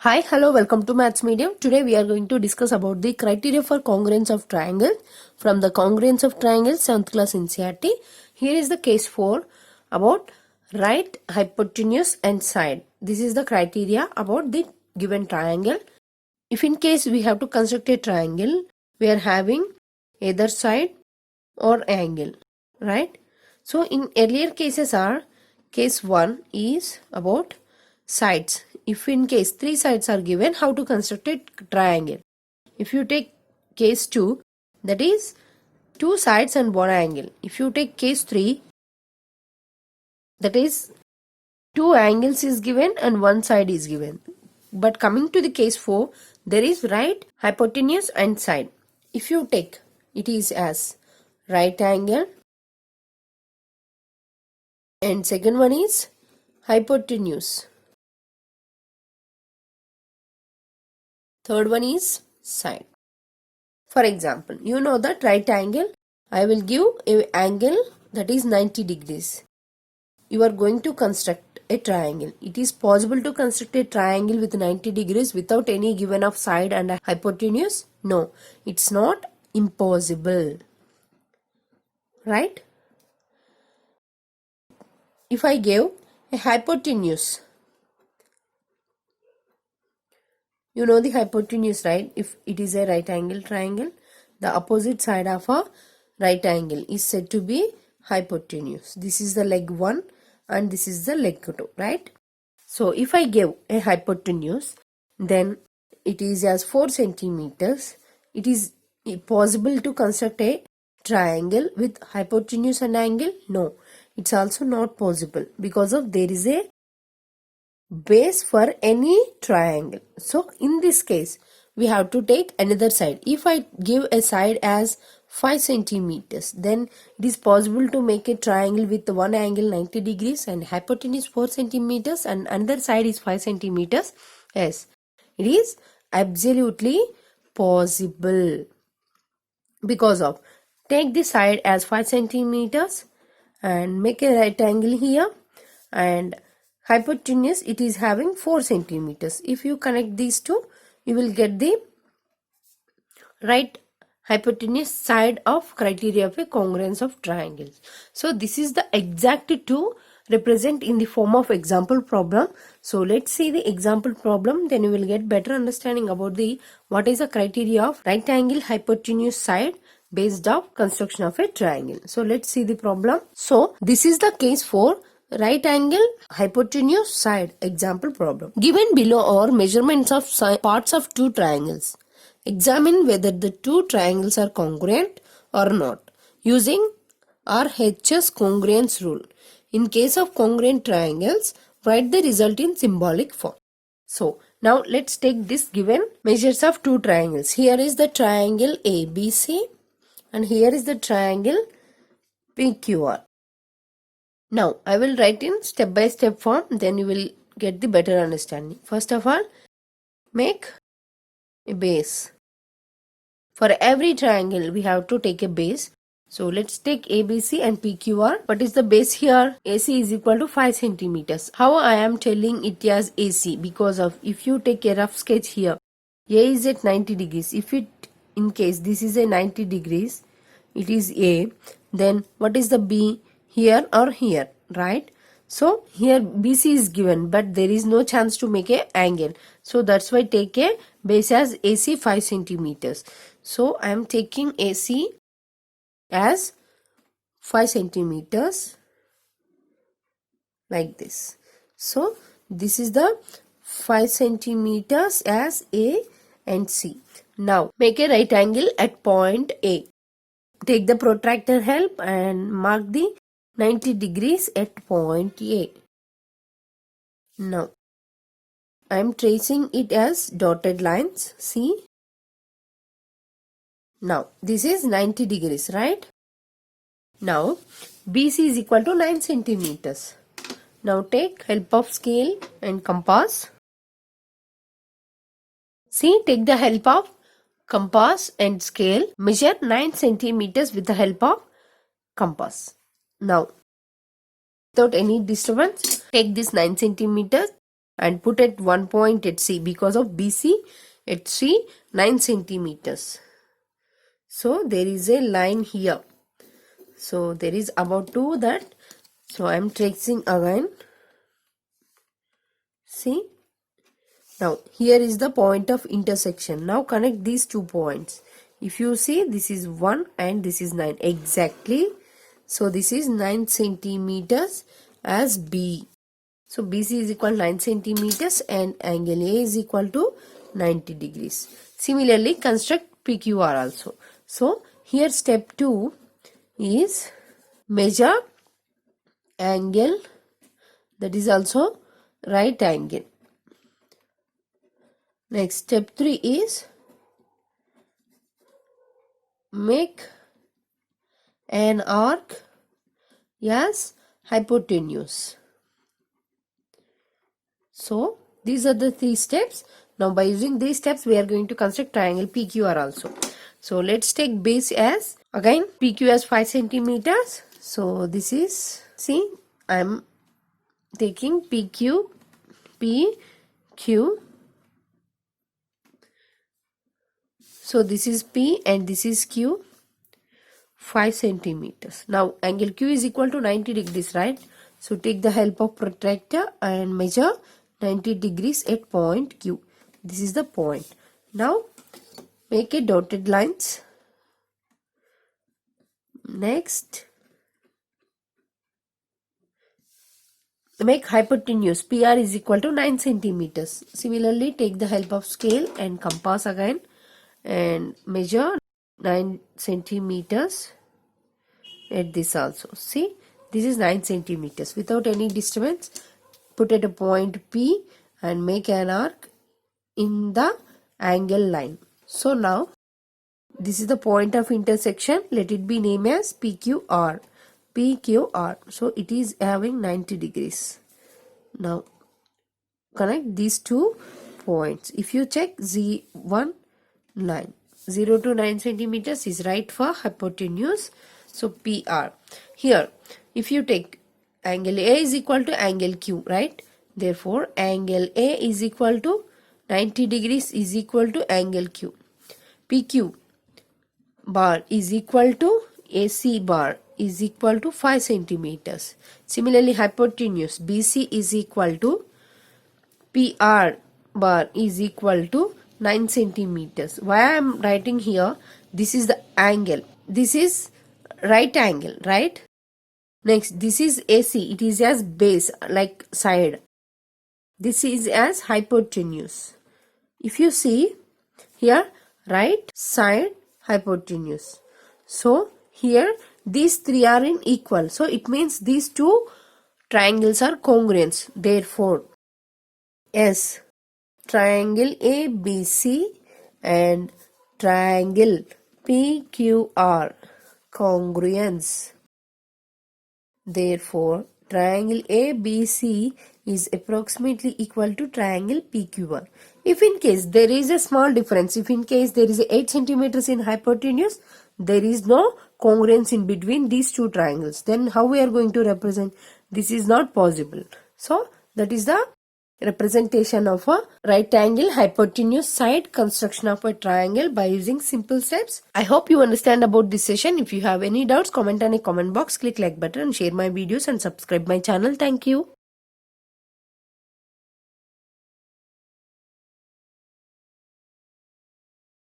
Hi, hello, welcome to Maths Medium. Today we are going to discuss about the criteria for congruence of triangle from the congruence of triangle 7th class NCERT. Here is the case 4 about right, hypotenuse and side. This is the criteria about the given triangle. If in case we have to construct a triangle, we are having either side or angle, right? So in earlier cases are case 1 is about sides. If in case 3 sides are given, how to construct a triangle. If you take case 2, that is 2 sides and 1 angle. If you take case 3, that is 2 angles is given and 1 side is given. But coming to the case 4, there is right, hypotenuse and side. If you take, it is as right angle, and second one is hypotenuse. Third one is side. For example, you know that right angle, I will give an angle that is 90 degrees. You are going to construct a triangle. It is possible to construct a triangle with 90 degrees without any given of side and hypotenuse? No, it's not impossible. Right? If I give a hypotenuse, you know the hypotenuse, right? If it is a right angle triangle, the opposite side of a right angle is said to be hypotenuse. This is the leg 1 and this is the leg 2, right? So if I give a hypotenuse, then it is as 4 centimeters. It is possible to construct a triangle with hypotenuse and angle? No, it's also not possible because of there is a base for any triangle. So in this case, we have to take another side. If I give a side as 5 centimeters, then it is possible to make a triangle with one angle 90 degrees and hypotenuse 4 centimeters and another side is 5 centimeters. Yes, it is absolutely possible because of take the side as 5 centimeters and make a right angle here, and hypotenuse it is having 4 centimeters. If you connect these two, you will get the right hypotenuse side of criteria of a congruence of triangles. So this is the exact to represent in the form of example problem. So let's see the example problem, then you will get better understanding about the what is the criteria of right angle hypotenuse side based of construction of a triangle. So let's see the problem. So this is the case for right angle hypotenuse side example problem. Given below are measurements of parts of two triangles. Examine whether the two triangles are congruent or not using RHS congruence rule. In case of congruent triangles, write the result in symbolic form. So now let's take this given measures of two triangles. Here is the triangle ABC and here is the triangle PQR. Now I will write in step by step form, then you will get the better understanding. First of all, make a base. For every triangle we have to take a base. So let's take ABC and PQR. What is the base here? AC is equal to 5 centimeters. How I am telling it as AC? Because of if you take a rough sketch here, A is at 90 degrees. If it in case this is a 90 degrees, it is A. Then what is the B? Here or here, right? So here BC is given, but there is no chance to make a angle. So that's why take a base as AC 5 centimeters. So I am taking AC as 5 centimeters like this. So this is the 5 centimeters as A and C. Now make a right angle at point A. Take the protractor help and mark the 90 degrees at point A. Now I am tracing it as dotted lines. See. Now this is 90 degrees, right? Now BC is equal to 9 centimeters. Now take help of scale and compass. See, take the help of compass and scale. Measure 9 centimeters with the help of compass. Now, without any disturbance, take this 9 centimeters and put at one point at C, because of BC at C 9 centimeters. So there is a line here. So there is about to that. So I am tracing again. See, now here is the point of intersection. Now connect these 2 points. If you see, this is 1 and this is 9 exactly. So this is 9 centimeters as B. So BC is equal to 9 centimeters and angle A is equal to 90 degrees. Similarly, construct PQR also. So here step 2 is measure angle, that is also right angle. Next, step 3 is make an arc as hypotenuse. So these are the 3 steps. Now by using these steps we are going to construct triangle PQR also. So let's take base as, again PQ as 5 centimeters. So this is, see, I am taking PQ, PQ. So this is P and this is Q, 5 centimeters. Now angle Q is equal to 90 degrees, right? So take the help of protractor and measure 90 degrees at point Q. This is the point. Now make a dotted lines. Next, make hypotenuse PR is equal to 9 centimeters. Similarly, take the help of scale and compass again and measure 9 centimeters at this also. See, this is 9 centimeters. Without any disturbance, put at a point P and make an arc in the angle line. So now this is the point of intersection. Let it be named as PQR. PQR. So it is having 90 degrees. Now connect these 2 points. If you check Z1 line, 0 to 9 centimeters is right for hypotenuse. So PR. Here, if you take angle A is equal to angle Q, right? Therefore, angle A is equal to 90 degrees is equal to angle Q. PQ bar is equal to AC bar is equal to 5 centimeters. Similarly, hypotenuse BC is equal to PR bar is equal to 9 centimeters. Why I am writing here? This is the angle. This is right angle, right? Next, this is AC. It is as base, like side. This is as hypotenuse. If you see here, right side hypotenuse. So here these 3 are in equal. So it means these 2 triangles are congruent. Therefore, S, triangle ABC and triangle PQR congruence. Therefore, triangle ABC is approximately equal to triangle PQR. If in case there is a small difference, if in case there is 8 centimeters in hypotenuse, there is no congruence in between these 2 triangles, then how we are going to represent? This is not possible. So that is the representation of a right angle hypotenuse side construction of a triangle by using simple steps. I hope you understand about this session. If you have any doubts, comment on a comment box, click like button and share my videos and subscribe my channel. Thank you.